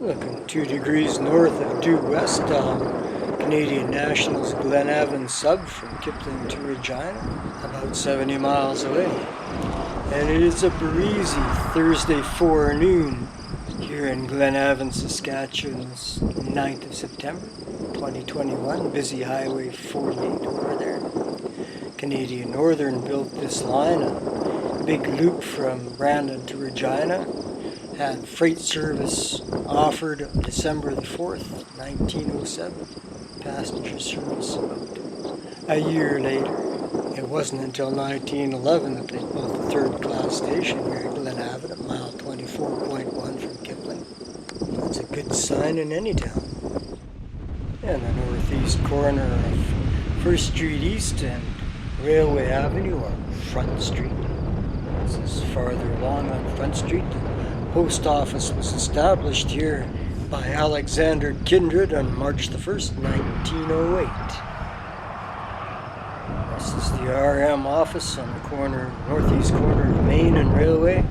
Looking 2 degrees north of due west on Canadian National's Glenavon sub from Kipling to Regina, about 70 miles away. And it is a breezy Thursday forenoon here in Glenavon, Saskatchewan, 9th of September 2021. Busy Highway 48 over there. Canadian Northern built this line, a big loop from Brandon to Regina. Had freight service offered December the 4th, 1907. Passenger service about a year later. It wasn't until 1911 that they built the third-class station here at Glenavon at mile 24.1 from Kipling. That's a good sign in any town. And the northeast corner of 1st Street East and Railway Avenue, or Front Street. This is farther along on Front Street. Post office was established here by Alexander Kindred on March the 1st, 1908. This is the RM office on the northeast corner of Main and Railway.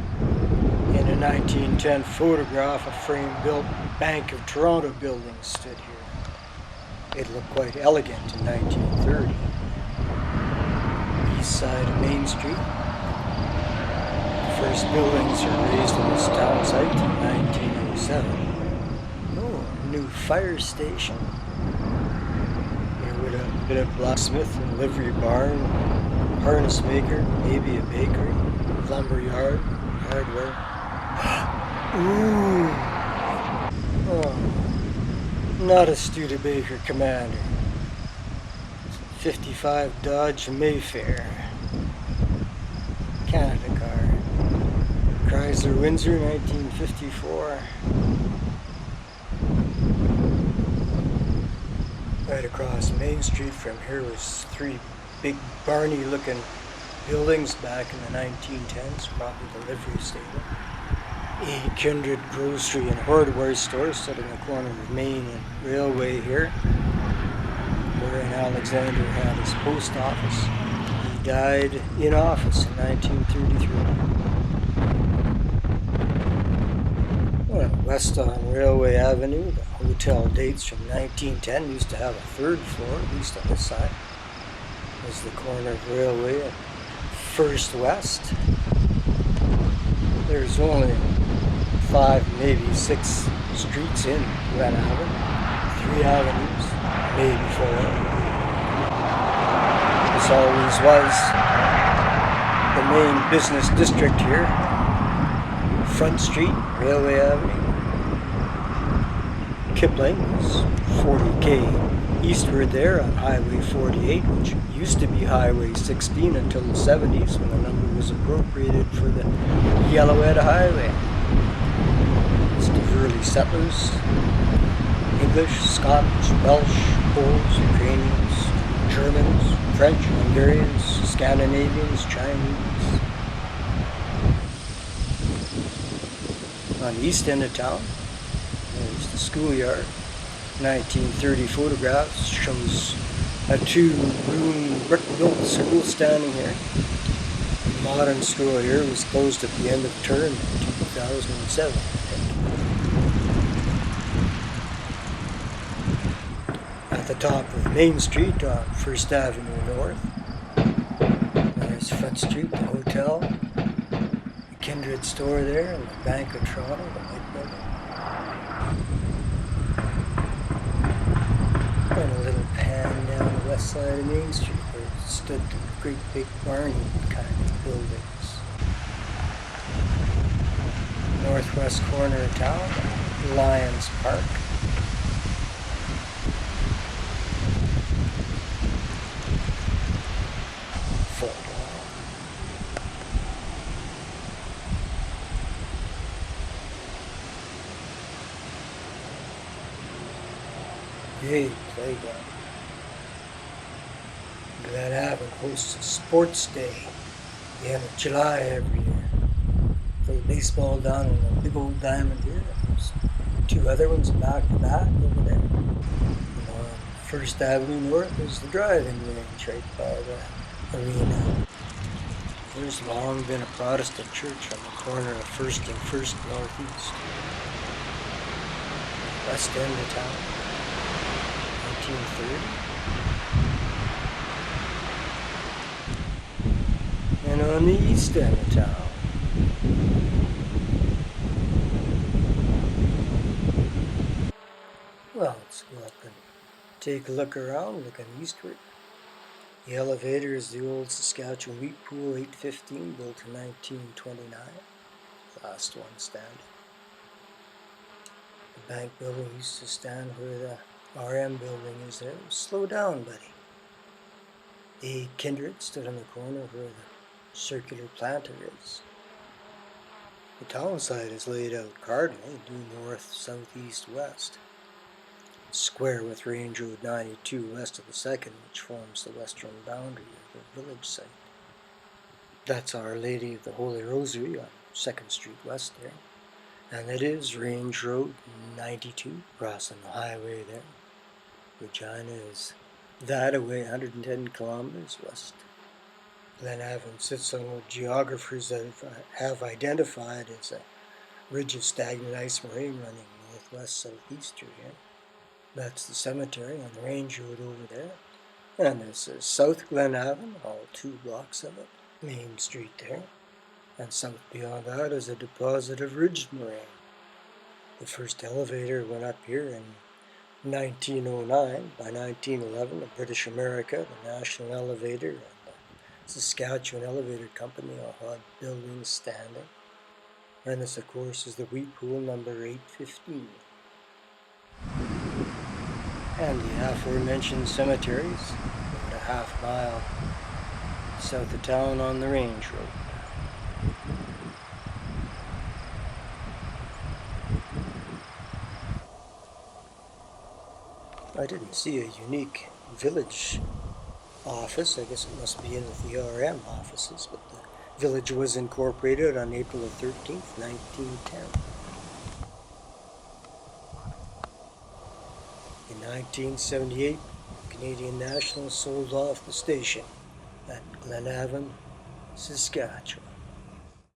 In a 1910 photograph, a frame-built Bank of Toronto building stood here. It looked quite elegant in 1930. East side of Main Street. First buildings are raised on this town site in 1907. Oh, a new fire station. Here with a bit of blacksmith and livery barn, harness maker, maybe a bakery, lumber yard, hardware. Ooh. Oh, not a Studebaker Commander. It's a 55 Dodge Mayfair. Canada car. Chrysler Windsor, 1954. Right across Main Street from here was 3 big barny-looking buildings back in the 1910s, probably the livery stable. A Kindred grocery and hardware store stood in the corner of Main and Railway here, wherein Alexander had his post office. He died in office in 1933. West on Railway Avenue, the hotel dates from 1910, used to have a 3rd floor, at least on this side. There's the corner of Railway at First West. There's only 5, maybe 6 streets in Glenavon, 3 avenues, maybe 4. This always was the main business district here. Front Street, Railway Avenue. Kipling was 40k eastward there on Highway 48, which used to be Highway 16 until the 70s when the number was appropriated for the Yellowhead Highway. It's the early settlers, English, Scotch, Welsh, Poles, Ukrainians, Germans, French, Hungarians, Scandinavians, Chinese. On the east end of town, there's the schoolyard. 1930 photographs shows a 2-room brick-built school standing here. The modern school here was closed at the end of term in 2007, I think. At the top of Main Street on 1st Avenue North, there's Front Street, the hotel. Kindred store there and the Bank of Toronto, the white building. And a little pan down the west side of Main Street where it stood the great big barny kind of buildings. Northwest corner of town, Lions Park. Big playground. Glenavon hosts a sports day at the end of July every year. Play baseball down in a big old diamond here. There's 2 other ones back to back over there. And on 1st Avenue North is the driving range right by the arena. There's long been a Protestant church on the corner of 1st and 1st Northeast. west end of town, 1930. And on the east end of town, well, let's go up and take a look around, looking eastward. The elevator is the old Saskatchewan Wheat Pool 815, built in 1929, last one standing. The bank building used to stand where the RM building is there. Slow down, buddy. The Kindred stood on the corner where the circular planter is. The town site is laid out cardinally, due north, south, east, west. Square with Range Road 92 west of the 2nd, which forms the western boundary of the village site. That's Our Lady of the Holy Rosary on 2nd Street West there. And it is Range Road 92, crossing the highway there. Regina is that away 110 kilometers west. Glenavon sits on what geographers have identified as a ridge of stagnant ice moraine running northwest-southeast through here. That's the cemetery on the range road over there. And this is South Glenavon, all 2 blocks of it, Main Street there. And south beyond that is a deposit of ridge moraine. The first elevator went up here in 1909. By 1911, the British America, the National Elevator, and the Saskatchewan Elevator Company all had buildings standing. And this, of course, is the Wheat Pool number 815. And the aforementioned cemeteries, about a half mile south of town on the range road. I didn't see a unique village office. I guess it must be in with the RM offices, but the village was incorporated on April 13th, 1910. In 1978, Canadian National sold off the station at Glenavon, Saskatchewan.